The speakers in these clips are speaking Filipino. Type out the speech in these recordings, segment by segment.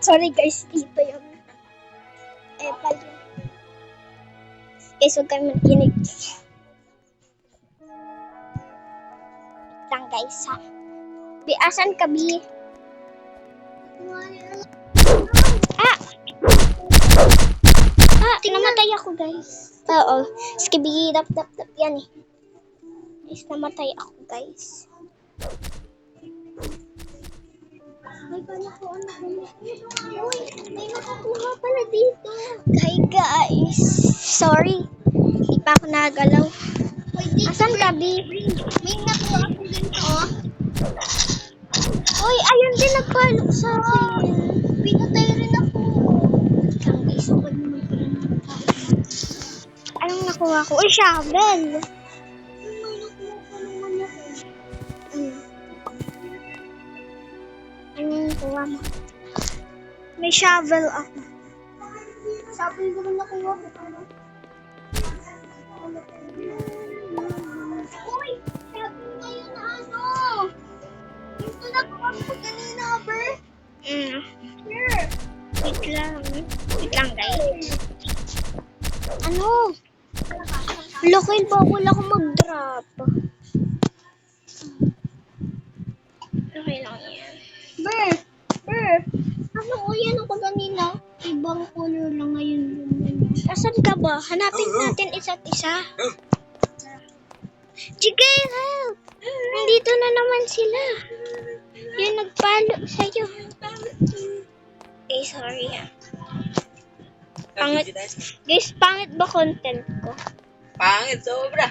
Sorry guys, dito yung pal yun. Guys, huwag kayo makinig. Lang guys ha. Bi, asan ka Bi? Namatay ako guys. Oo. Skibidi dap yan eh. Guys, namatay ako guys. May nakakuha pala dito. Hi guys. Sorry. Hindi pa ako nagalaw. Asan ka, Bi? May nakuha ako ganito, oh. Uy, ayun din nagpalok sa akin. Pinatay rin ako. Lang guys, huwag naman pala nakakain. Anong nakuha ko? Uy, shovel. May nakuha pa naman ako. Anong nakuha mo? May shovel ako. Shovel ko rin nakuha ko. Uy! Shovel na yun na ano? Ito nakuha ko kanina, Ber. Here. Wait lang guys. Ano? Lokal bawal ako mag-drop. Okay lang yan. Ber. Ano ko yan ako kanina? Ibang color lang ngayon. Asan ka ba? Hanapin natin isa't isa. Sige, help! Nandito na naman sila. Yung nagpalo sa'yo. Okay, sorry ha. Pangit. Guys, pangit ba content ko? Pangit, sobra.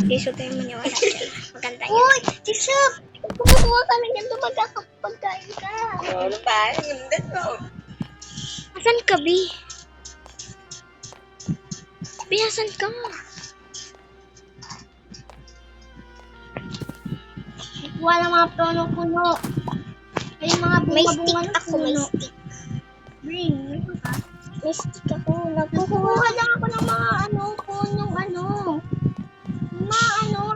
Guys, huwag kayong maniwala dyan. Maganda yan. Uy! Tisha! Kumukuha kami dito magkakapagkain ka. Ano ba? Hindi mo. Asan ka, Bi? Bi, asan ka? Wala mga puno-puno. Ay, mga bunga-bunga na puno. May stick. Bring, ito ka. May stick ako. Nagkukuha lang ako ng mga punong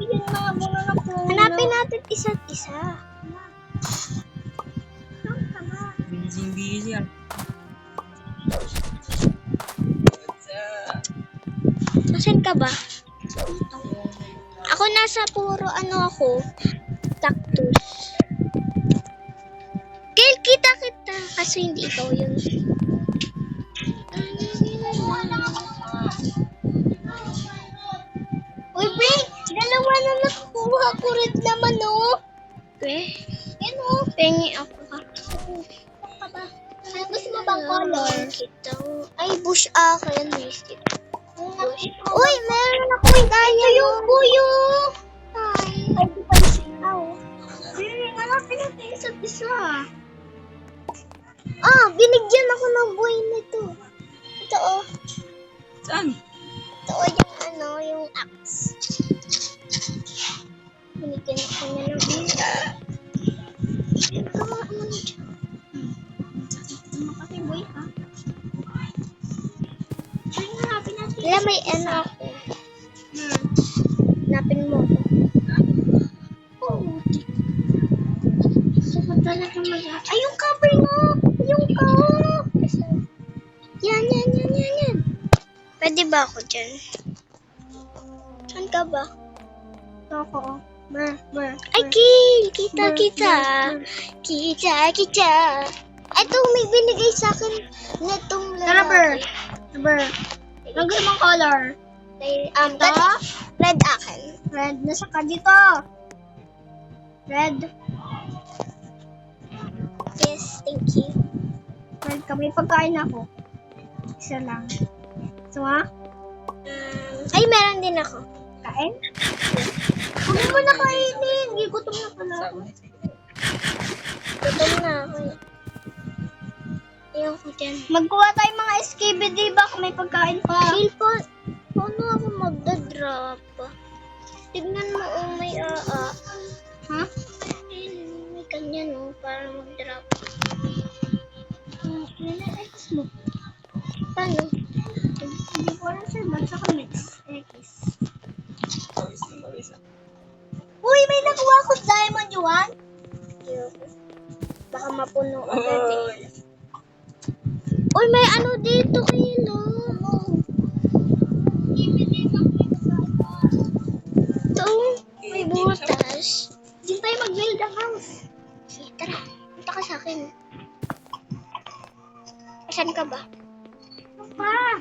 yun mga bunga na puno. Hanapin natin isa't isa. Saan ka ba? Busy yan. Nasaan ka ba? Ako nasa puro ako. Cactus. Kaya kita. Kaso hindi ikaw yun. Uy, Bring! Dalawa na nakuha ko rin naman, oh. Yan, oh. Pengi ako ka. Gusto mo bang color? Ay, bush akin. Uy, meron ako yung kaya yung buyo. Ay, di pa yung sinaw. Hanapin natin isa't isa. Binigyan ako ng buhay nito. Ito, oh. Saan? Ito, yung axe. Binigyan ako niya ng buhay. Ito, kasi buhay, ha? Hanapin natin. Wala, may ako. Hanapin mo ako. Ay, yung cover mo! Yung Yan. Pwede ba ako dyan? Saan ka ba? Ako. Ay, Kita. Kita. Ito, may binigay sa akin netong lalaki. Ber. Nagay mong color. Red akin. Red. Nasa ka dito. Red. Yes, thank you. Red ka. May pagkain ako. Isa lang. So, ha? Ay, meron din ako. Kain? Huwag mo na kainin. Gutom na pala ako. Gutom na ako. Ayoko dyan. Magkuha tayo mga skibidi ba kung may pagkain pa? Feel po, paano ako magdadrop? Tignan mo, may Ha? May ganyan, para mag-drop. X mo. Paano? Hindi ko alam sir, ba't saka mix X. Uy, may nakuha ko diamond, Juan. Baka mapuno agad eh. Uy, may ano dito, Kilo. Ito, may butas. Diyan tayo mag-build ang house. Sige, tara. Punta ka sa akin. Asan ka ba? Pa!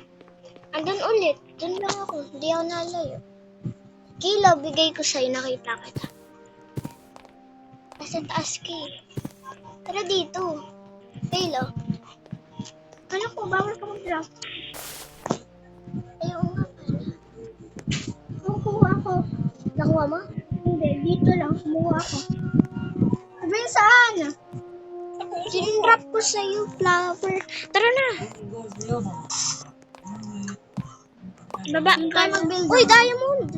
Andun ulit. Doon lang ako. Hindi ako nalayo. Kilo, bigay ko sa'yo. Nakita kita. Nasa taas ka eh. Tara dito. Kilo. Kala ko, bawal ka mag-drop. Ayaw nga pala. Kukuha ako. Nakuha mo? Hindi, dito lang. Kumuha ako. Sabi saan? Sinrap ko sa'yo, flower. Tara na. Baba Hindi ka tayo na. mag-build. Uy, diamond.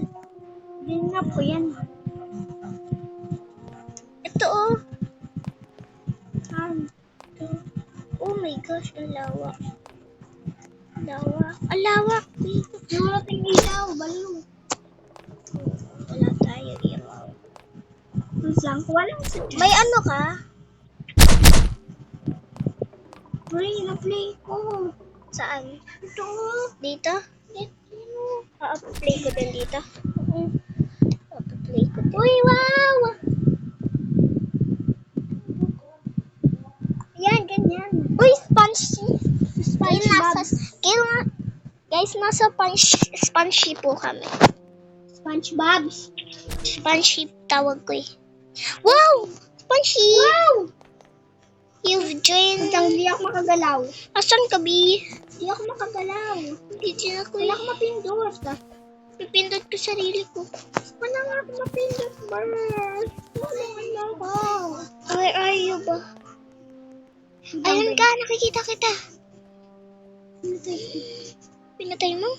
Dinap ko yan. Ito oh. Saan? Oh my gosh, ang lawak. Lawak. Ang lawak. Wala tayong ilaw. Baliw. Wala tayo ilaw. Saan ko? Walang sa May ano ka? Play na play ko. Saan? Ito. Dito? Play ko din dito. Play ko din. Uy, wow! Yan, ganyan. Uy, sponge. SpongeBob. Guys, nasa sponge po kami. SpongeBob. Sponge tawag ko eh. Wow! Sponge! Wow! You've joined. Hanggang di ako makagalaw. Asan ka, Bi? Di ako makagalaw. Hindi din ako Wala eh. akong mapindot. Pipindot ko sarili ko. Wala nga akong mapindot, bird. Wala ako. Where are you ba? Ayun ka, nakikita kita. Pinatay mo?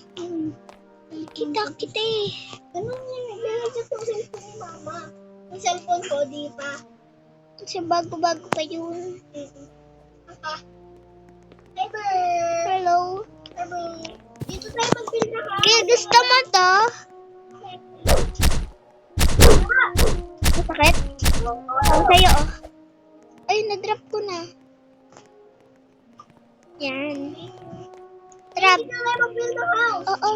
Kita kita eh. Ganun yun. Naglalagyan ko yung cellphone ni mama. Yung cellphone ko, di pa. Kasi bago-bago pa yun. Hi, bird. Hello? Hi, bird. Dito tayo mag-build na house. Kaya gusto mo to? Masakit? Ang sa'yo oh. Ay, na-drop ko na. Yan. Drop. Dito tayo mag-build na house. Oo.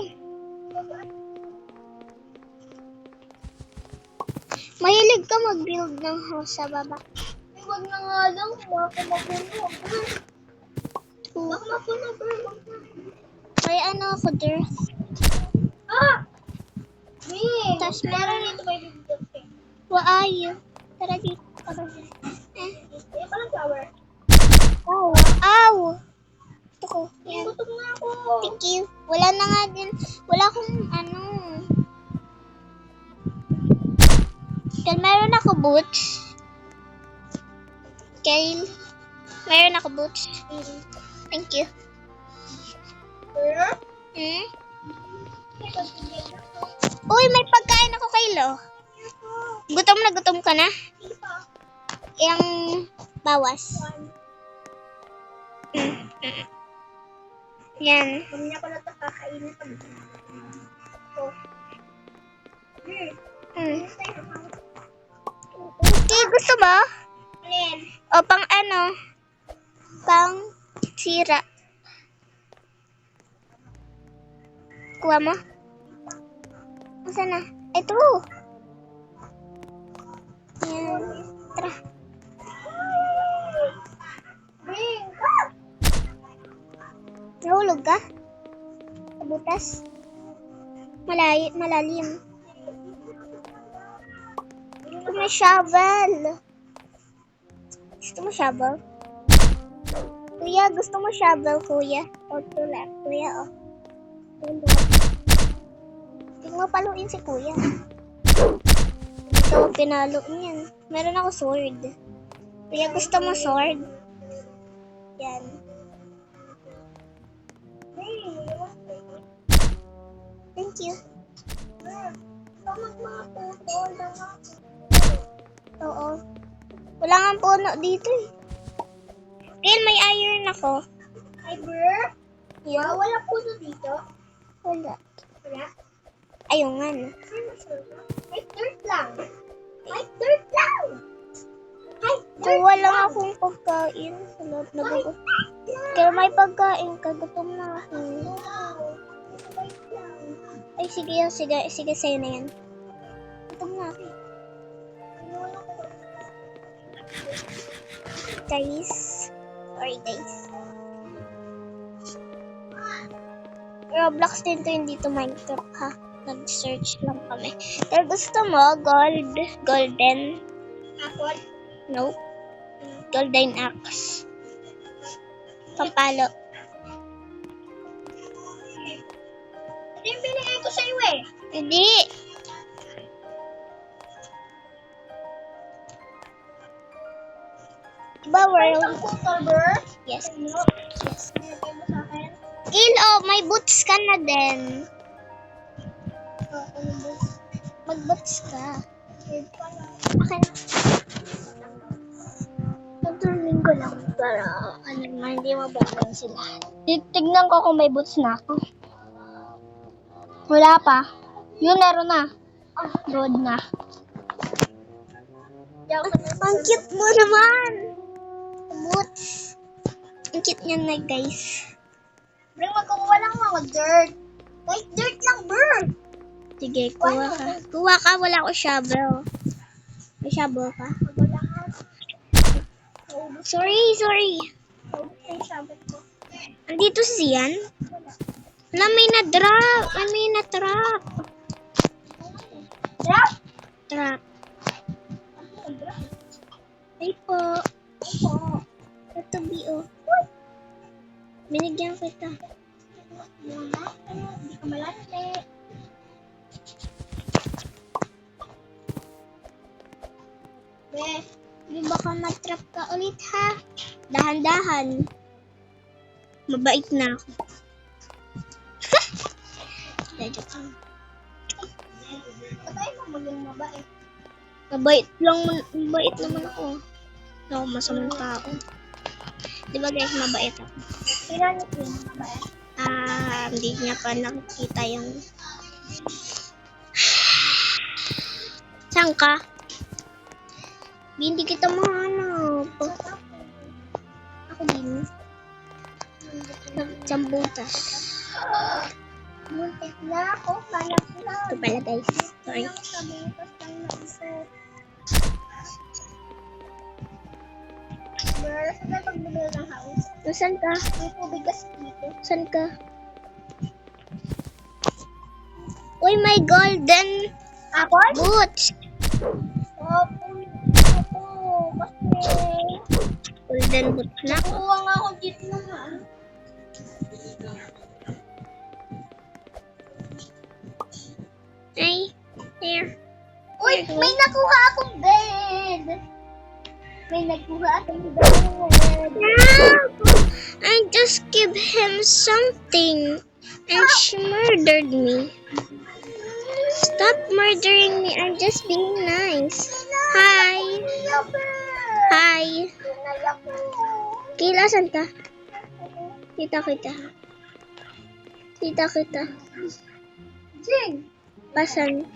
Mahilig ka mag-build ng house sa baba. Ay, wag na nga lang. Baka mapuno. Baka mapuno, bird. May ano ako, there. Ah! Wait. Tas meron dito may bibigyan. Where are you? Tara dito. Tara. Kaya pa ng flower. Ow! Ow! Ito ko. Yan. Gutom na ako. Thank you. Wala na nga din. Wala akong ano. Kaya meron ako boots. Kyle. Meron ako boots. Thank you. Bird? Hmm? Uy, may pagkain ako, Kyle. Gutom ka na? Yung bawas. Yan. Kami na pala ito kakainin pag Okay, gusto mo? Alin? O pang ano? Pang sira. Kuha mo? Masa na? Ito. Yan. Tara. Bring! Nahulog ka? Sa butas? Malalim. Gusto mo shovel? Gusto mo shovel? Kuya, gusto mo shovel, kuya? O, to left. Kuya, o. Tingnan mo paluin si kuya. Ito, pinalo niyan. Meron ako sword. Kuya, gusto mo sword? Yan. Thank you. Oo. Wala nga puno dito eh. Kaya may iron ako. Hi, bird. Yan. Wala puno dito. Wala. Wala. Ayun nga no. May dirt lang. May dirt lang. Hi, Kuha lang akong pagkain. Salot na gugutom. Kaya may pagkain ka, gutom na ako. Ay, sige, sige, sige, sa'yo na yan. Gutom na ako. Guys. Sorry, guys. Roblox din to, hindi to Minecraft, ha? Nag-search lang kami. Pero gusto mo, gold, golden? Apple. Nope. Golden axe. Pampalo. Ito yung binigay ko sa'yo eh. Hindi. Diba world? Cucumber. Yes. Ano? Yes. Binigay mo sa akin. Kill, oh, may boots ka na din. Ano ba? Mag-boots ka. Wait pa lang. Okay na. Pagtuloy ko lang para hindi mabanggan sila. Tignan ko kung may boots na ako. Wala pa. Yun, meron na. Road na. Ang cute mo naman. Boots. Ang cute niyan na, guys. Bring, magkukuha lang ako dirt. Wait, dirt lang, bird. Sige, kuha ka. Kuha ka, wala ko shovel. May shovel ka? Wala ka. Sorry, sorry. Okay, sabi ko. Andito siyan? Wala, may na-drop. May na-trap. Drop? Trap. Drop? Ay po. Opo. Ito, B.O. Binigyan kita. Muna. Hindi ka malante. Di baka matrap ka ulit, ha? Dahan-dahan. Mabait na ako. Joke lang. Patay mo maging mabait. Mabait naman ako. Hindi ako masamang tao. Di ba guys, mabait ako? Piranit yun, mabait. Hindi niya pa nakikita yung... Saan ka? Hindi kita mahanap. Ako din. Sa butas. Muntik na ako, panak na. Ito pala guys. Sorry. Sa butas lang na iso. Girl, saan tayo pagbibili ng house? Saan ka? May tubig gas dito. Saan ka? Uy, may golden Apple? boots. Apple. Ako. Kasi, Golden boots na. kukuha nga ako dito naman. Ay, there. Uy, may nakuha akong bed. May nakuha akong bed. I just give him something and she murdered me. Stop murdering me. I'm just being nice. Hi. Hi. Kila, saan ka? Kita. Jing. Pasan?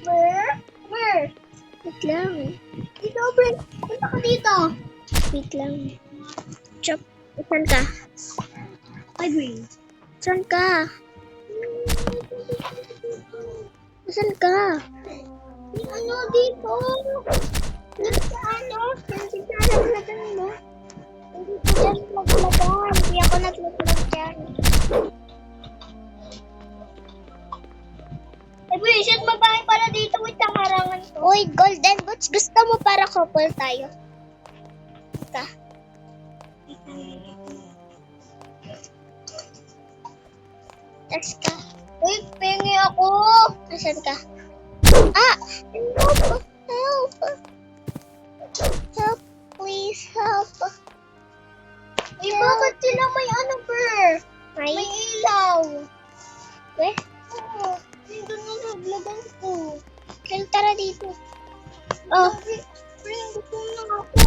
Where? Wait lang. Dito, Brent. Punta ka dito. Wait lang. Chop. Saan ka? Ay, Brent. Saan ka? Saan ka? Ano dito? Dito ano? Dito naglagan mo? Hindi ko dyan maglagan. Hindi ako naglagan dyan. Ay, Brent, shit, mabahay pala dito. Wait, tangarangan to. Uy, golden boots. Gusto mo para couple tayo? Ka. Tas ka. Uy, pengi ako. Asan ka? Help! Help! Please help! Uy, bakit sila may ano, Ber? May May ilaw. weh? Oo. Dito na naglagan ko. Kaya tara dito. Oh, Brent, gusto na ako.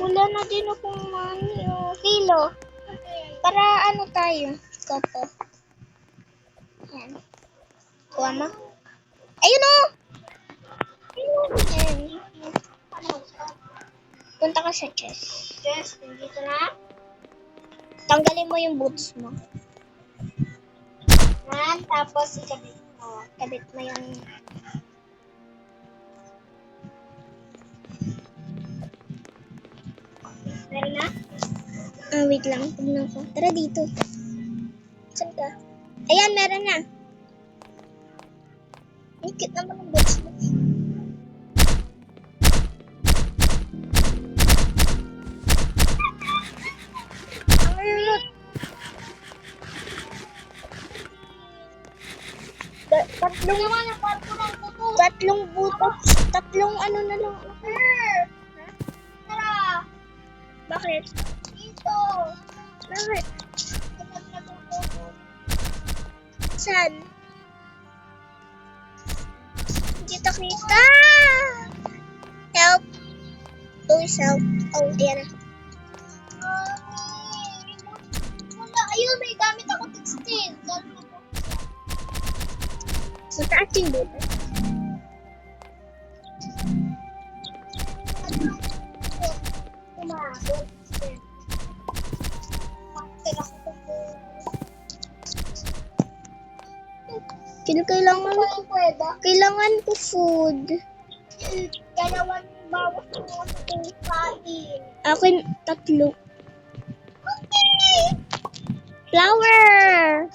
wala na din akong money. Oh. Kilo. Para ano tayo? Couple. Ayan. Kuha mo. Ayun o! Ayun. Ayan. Punta ka sa chest. Yes, nandito na. Tanggalin mo yung boots mo. Yan, tapos ikabit mo. Kabit mo yung... Meron na? wait lang. Tignan ko. Tara dito. Saan ka? Ayan, meron na. Ang cute naman ang boots mo. Ang remote. Tatlong Naman, ang kwarto ng kuto. Tatlong butas. Tatlong ano na lang. Tara, Bakit? dito. Bakit? Kapag natututo. Saan? Hindi kita. Help. Please help. Oh, ayan na. Wala, ayun, may gamit ako textile. Sa taas yung butas. Umabot. Kailangan Walang pwede. Kailangan ko food. Dalawang bawas mo ng kain. Akin, tatlo. Okay. Flower!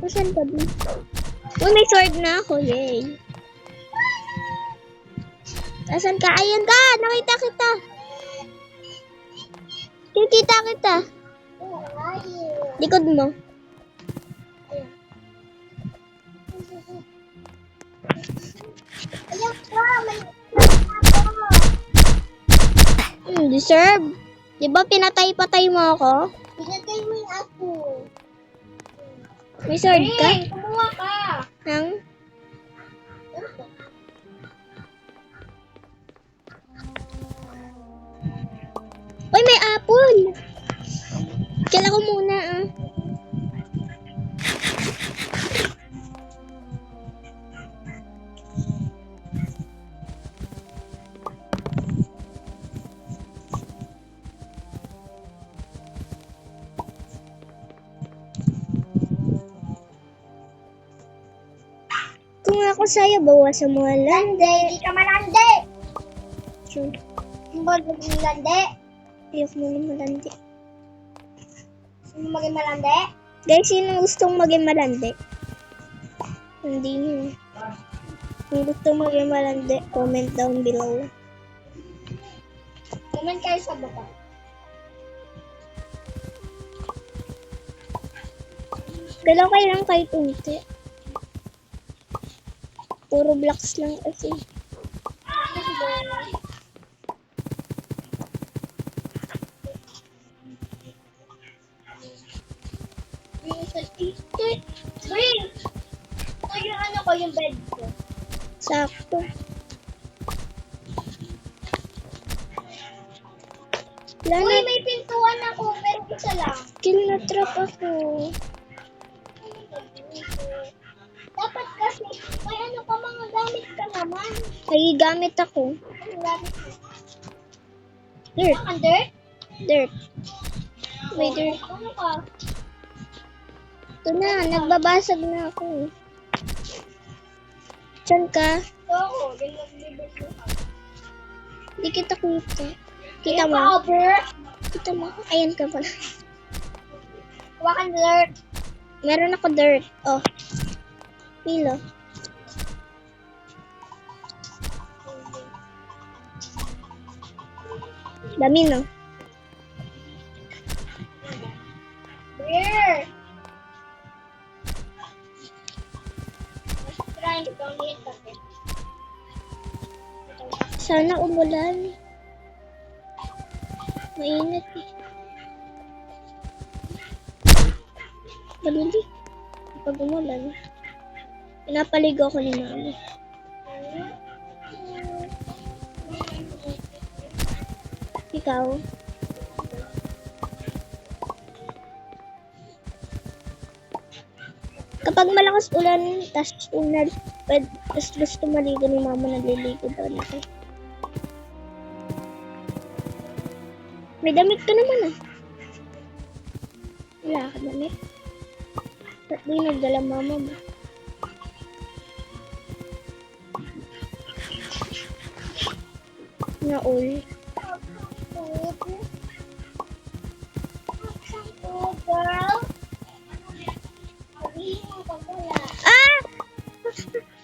Saan ka din? Uy, may sword na ako. Yay. Asan ka? Ayan ka! Nakita kita! Kita kita! Likod mo. Ayan ka, may Deserve. Di ba pinatay-patay mo ako? pinatay mo yung ako. May sword ka? Hey, kumuha ka. Hang? Uy, may apple! Kailan ko muna, ah. Kung ako sa'yo, bawasan mo lang. Lande, di ka malande. Sure. Hindi ba maging lande? Ayoko mo na malandi. Sino maging malande? Guys, sino gustong maging malandi? Hindi nyo. Kung gusto maging malandi, comment down below. Comment kayo sa baba. Galaw kayo lang kahit unti. Puro blocks lang kasi. Bring! Ito yung ano ko, yung bed ko. Sakto. Wala Uy, na. may pintuan ako, pero isa lang. Kill na trap ako. Dapat kasi, may ano ka mga gamit ka naman. Ay, gamit ako. Anong gamit mo? Dirt. Under? Dirt. May dirt. Ano ka? Ito na, nagbabasag na ako. Saan ka? Ito ako, yung nagbibig mo ka. Di kita kita. Kita mo? Cover. Kita mo? Ayan ka pala. Hawakan dirt. Meron ako dirt. Oh. Pilo. Dami no? Where? Trying to go in kasi. Sana umulan. Mainit eh. Balili. Pag umulan. Pinapaligo ako ni mami. Ikaw? Kapag malakas ulan, tas gusto maligo ni mama, nagliligo daw na ako. May damit ka naman ah. Wala ka damit. Ba't di nagdala mama mo? Na all. Girl. Ah!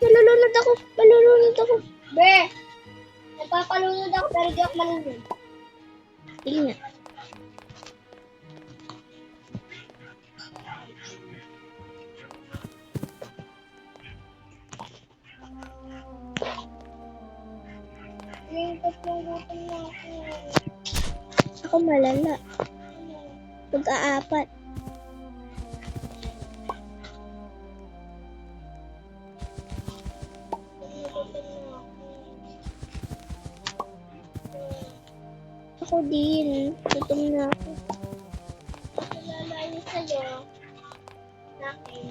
Nalulunod ako. Nalulunod ako. Be, nagpapalunod ako pero di ako malunod. Sige nga. Yung paslulutan na ako. Ako malala. Pag-aapat. Ako din. Gutom na ako. Lalayo sa'yo. Nakin.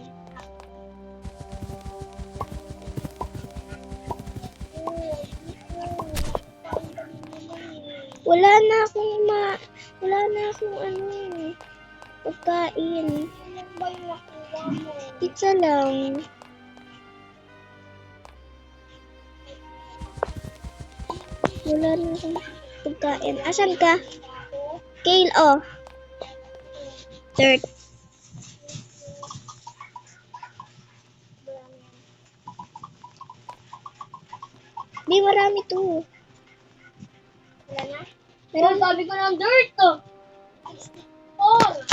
Wala na akong ano, pagkain. Ano ba yung nakuha mo? Pizza lang. Wala na akong pagkain. Asan ka? Kale, oh. Dirt. Di, marami to. Wala na? Meron Pero sabi ko ng dirt to. 64.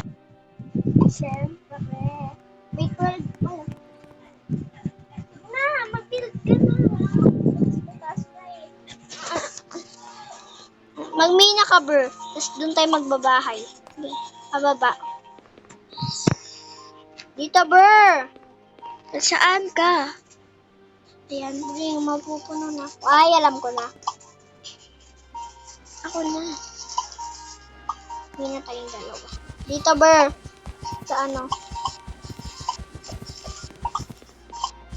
Siyempre. May 12 to. Na, mag-build ka na. Taas na eh. Magmina ka, bro. Tapos doon tayo magbabahay. Pababa. Dito, bro. Saan ka? Ayan, bring, mapupuno na. Ay, alam ko na. Ako na. Hindi na tayong dalawa. Dito, Ber. Sa ano?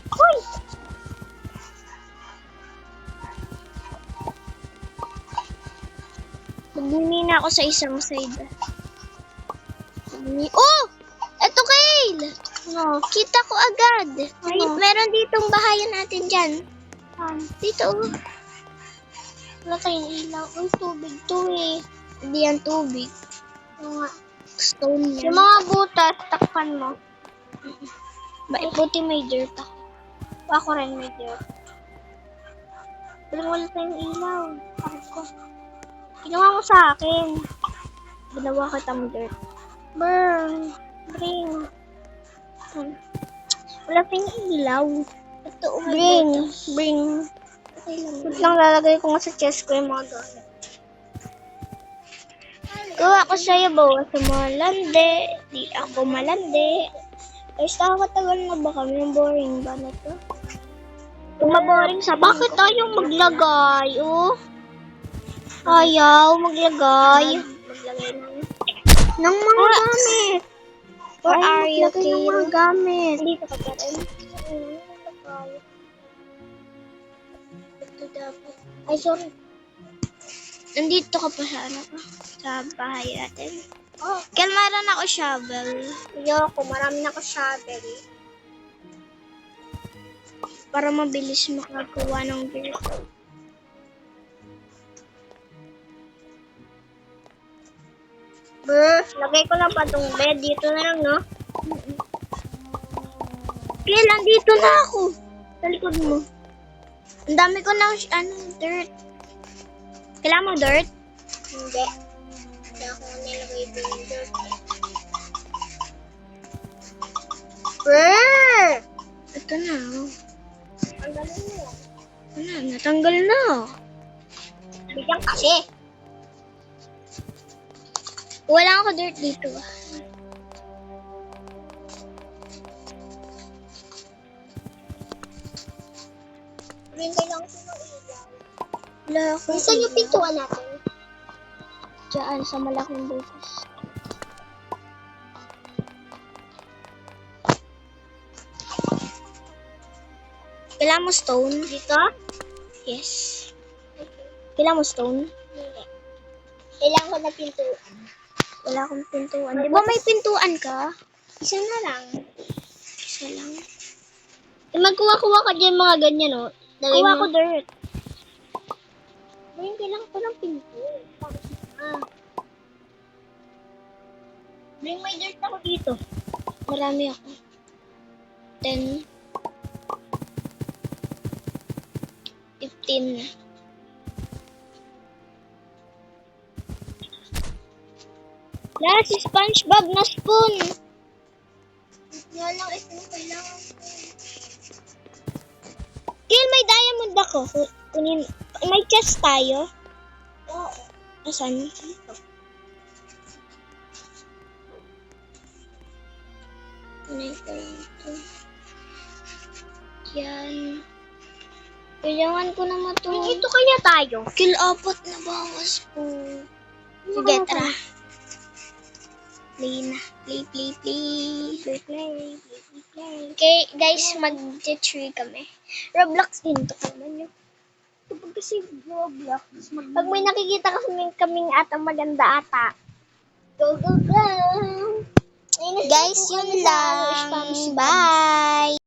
Hoy! Magmimina ako sa isang side. Oh! Eto, Kale! Ano? Kita ko agad. Ano? Meron ditong bahayan natin dyan. Dito, oh. Wala tayong ilaw. Ang tubig to eh. Hindi yan tubig. Oo nga. Stone yan. Yung mga butas, takpan mo. Buti may dirt ako. Ako rin may dirt. Pero wala tayong ilaw. Bakit ko? Ginawa mo sa akin. Ginawa kitang dirt. Burn. Bring. Wala tayong ilaw. Ito, Bring. Bring. Okay lang. Wait lang, lalagay ko nga sa chest ko yung mga gamit. Kung ako sa'yo, bawas sa malandi. Di ako malandi. Guys, nakakatagal na ba kami? Boring ba na to? Kung maboring sa Bakit tayong maglagay, oh? Ayaw maglagay. Maglagay namin. Ng mga gamit. Where Ayaw are you, maglagay ng mga Kale? gamit. Dito ka pa rin. Ito dapat. Ay, sorry. Nandito ka pa sa ano pa? Sa bahay natin. Oh, Kaya meron ako shovel. ayoko. Marami na ako shovel. Para mabilis makakuha ng dirt. Lagay ko lang pa tong bed. Dito na lang, no? Kaya nandito na ako. Sa likod mo. Ang dami ko ng dirt. Kailangan mo dirt? Hindi. Hindi ako nilagay din yung dirt. Ito na. Oh. Ang galing mo. Wala, natanggal na. Bigyan kasi. Wala ako dirt dito. Rin kailangan ko ng ilaw. Wala ako. Saan yung pintuan natin? Diyan sa malaking butas. Kailangan mo stone? Dito? Yes. Kailangan mo stone? Hindi. Kailangan ko na pintuan. Wala akong pintuan. Di ba may pintuan ka? Isa na lang. Isa lang. Magkuha-kuha ka dyan mga ganyan, oh. Kuha ko dirt. Ngayon, kailangan ko ng pinto. Bring my dirt ako dito. Marami ako. 10. 15 na. Wala, si SpongeBob na spoon. Nga lang ito kailangan ko. Kill, may diamond ako. Kunin, may chest tayo. Oo. Asan? Kunay ko lang ito. Yan. Kailangan ko na matulog. Ito kaya tayo. Kill 4 na bawas po. Sige, tara. Play na. Play. Play. Okay, guys, mag-tree kami. Roblox din to naman yun. Kapag kasi Roblox, pag may nakikita kaming atang maganda ata. Go! Guys, yun lang. Bye!